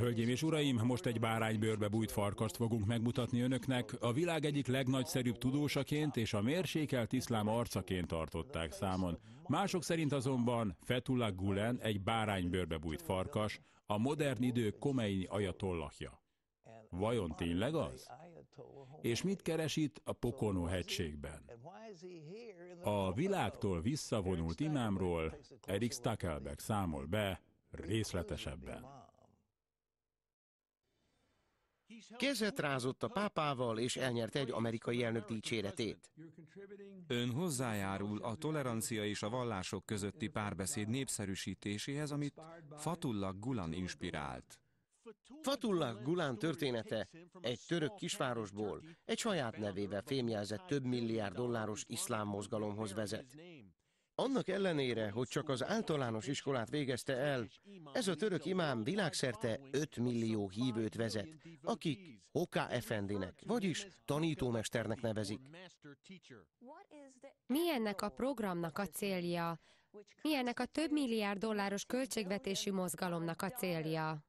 Hölgyeim és uraim, most egy báránybőrbe bújt farkast fogunk megmutatni önöknek. A világ egyik legnagyszerűbb tudósaként és a mérsékelt iszlám arcaként tartották számon. Mások szerint azonban Fethullah Gülen egy báránybőrbe bújt farkas, a modern idők Khomeini ajatollahja. Vajon tényleg az? És mit keres itt a Pocono-hegységben? A világtól visszavonult imámról Eric Stakelbeck számol be részletesebben. Kezet rázott a pápával, és elnyerte egy amerikai elnök dicséretét. Ön hozzájárul a tolerancia és a vallások közötti párbeszéd népszerűsítéséhez, amit Fethullah Gülen inspirált. Fethullah Gülen története egy török kisvárosból egy saját nevével fémjelzett több milliárd dolláros iszlám mozgalomhoz vezet. Annak ellenére, hogy csak az általános iskolát végezte el, ez a török imám világszerte 5 millió hívőt vezet, akik Hoca Efendinek, vagyis tanítómesternek nevezik. Mi ennek a programnak a célja? Mi ennek a több milliárd dolláros költségvetésű mozgalomnak a célja?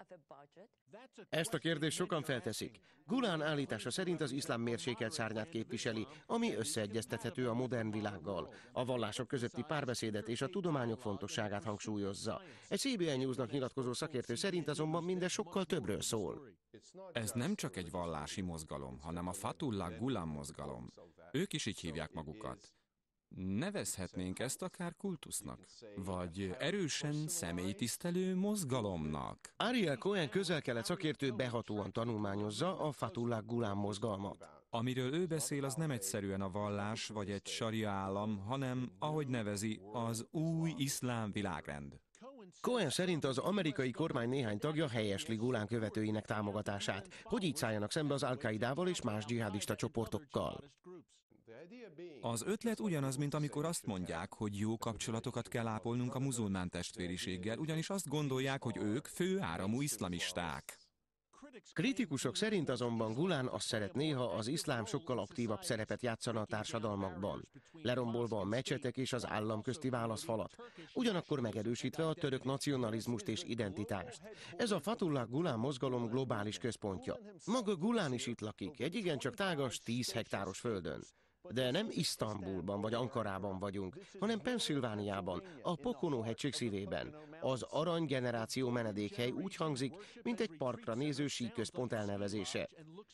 Ezt a kérdést sokan felteszik. Gülen állítása szerint az iszlám mérsékelt szárnyát képviseli, ami összeegyeztethető a modern világgal. A vallások közötti párbeszédet és a tudományok fontosságát hangsúlyozza. Egy CBN Newsnak nyilatkozó szakértő szerint azonban mindez sokkal többről szól. Ez nem csak egy vallási mozgalom, hanem a Fethullah Gülen mozgalom. Ők is így hívják magukat. Nevezhetnénk ezt akár kultusznak, vagy erősen személytisztelő mozgalomnak. Ariel Cohen közel-kelet szakértő behatóan tanulmányozza a Fethullah Gülen mozgalmat. Amiről ő beszél, az nem egyszerűen a vallás vagy egy saria állam, hanem, ahogy nevezi, az új iszlám világrend. Cohen szerint az amerikai kormány néhány tagja helyesli Gülen követőinek támogatását, hogy így szálljanak szembe az Al-Qaidával és más dzsihadista csoportokkal. Az ötlet ugyanaz, mint amikor azt mondják, hogy jó kapcsolatokat kell ápolnunk a muzulmán testvériséggel, ugyanis azt gondolják, hogy ők főáramú iszlamisták. Kritikusok szerint azonban Gülen azt szeretné, ha az iszlám sokkal aktívabb szerepet játszana a társadalmakban, lerombolva a mecsetek és az állam közti válaszfalat, ugyanakkor megerősítve a török nacionalizmust és identitást. Ez a Fethullah Gülen mozgalom globális központja. Maga Gülen is itt lakik, egy igencsak tágas 10 hektáros földön. De nem Isztambulban vagy Ankarában vagyunk, hanem Pennsylvániában, a Pocono-hegység szívében. Az Arany Generáció menedékhely úgy hangzik, mint egy parkra néző síközpont elnevezése.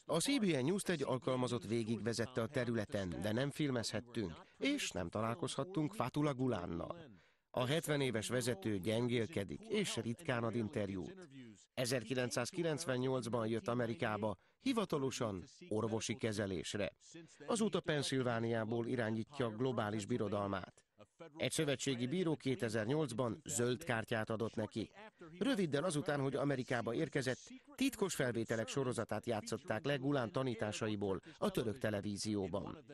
A CBN News egy alkalmazott végigvezette a területen, de nem filmezhettünk, és nem találkozhattunk Fethullah Gülennal. A 70 éves vezető gyengélkedik, és ritkán ad interjút. 1998-ban jött Amerikába, hivatalosan orvosi kezelésre. Azóta Pennsylvániából irányítja a globális birodalmát. Egy szövetségi bíró 2008-ban zöld kártyát adott neki. Röviddel azután, hogy Amerikába érkezett, titkos felvételek sorozatát játszották le Gülen tanításaiból a török televízióban.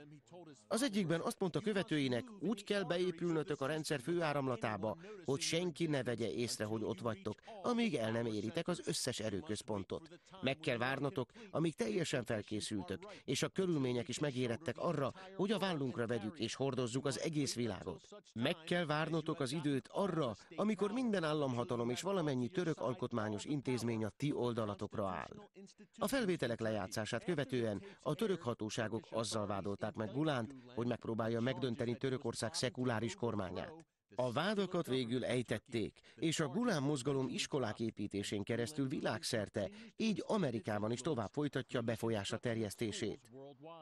Az egyikben azt mondta követőinek, úgy kell beépülnötök a rendszer főáramlatába, hogy senki ne vegye észre, hogy ott vagytok, amíg el nem éritek az összes erőközpontot. Meg kell várnotok, amíg teljesen felkészültök, és a körülmények is megérettek arra, hogy a vállunkra vegyük és hordozzuk az egész világot. Meg kell várnotok az időt arra, amikor minden államhatalom és valamennyi török alkotmányos intézmény a ti oldalatokra áll. A felvételek lejátszását követően a török hatóságok azzal vádolták meg Gülent, hogy megpróbálja megdönteni Törökország szekuláris kormányát. A vádakat végül ejtették, és a Gülen mozgalom iskolák építésén keresztül világszerte, így Amerikában is tovább folytatja befolyása terjesztését.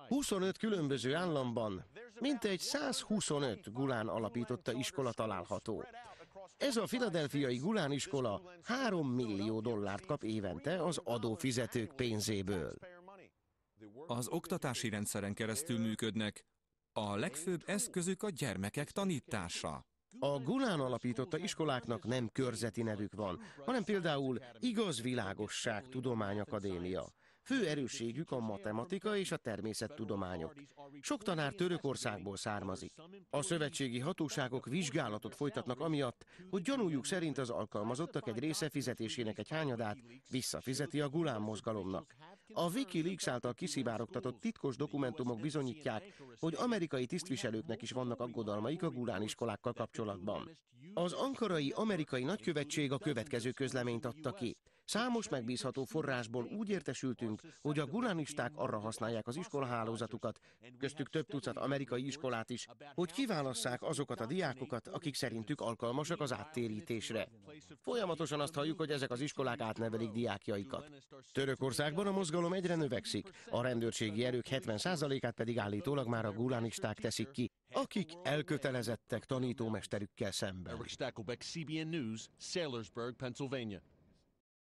25 különböző államban mintegy 125 Gülen alapította iskola található. Ez a philadelphiai Gülen iskola 3 millió dollárt kap évente az adófizetők pénzéből. Az oktatási rendszeren keresztül működnek, a legfőbb eszközük a gyermekek tanítása. A Gülen alapította iskoláknak nem körzeti nevük van, hanem például Igaz Világosság Tudományakadémia. Fő erősségük a matematika és a természettudományok. Sok tanár Törökországból származik. A szövetségi hatóságok vizsgálatot folytatnak amiatt, hogy gyanújuk szerint az alkalmazottak egy része fizetésének egy hányadát visszafizeti a Gülen mozgalomnak. A WikiLeaks által kiszivárogtatott titkos dokumentumok bizonyítják, hogy amerikai tisztviselőknek is vannak aggodalmaik a Gülen iskolákkal kapcsolatban. Az ankarai amerikai nagykövetség a következő közleményt adta ki. Számos megbízható forrásból úgy értesültünk, hogy a gulanisták arra használják az iskolahálózatukat, köztük több tucat amerikai iskolát is, hogy kiválasszák azokat a diákokat, akik szerintük alkalmasak az áttérítésre. Folyamatosan azt halljuk, hogy ezek az iskolák átnevelik diákjaikat. Törökországban a mozgalom egyre növekszik, a rendőrségi erők 70%-át pedig állítólag már a gulanisták teszik ki, akik elkötelezettek tanítómesterükkel szemben. Eric Stakelbeck, CBN News, Saylorsburg, Pennsylvania.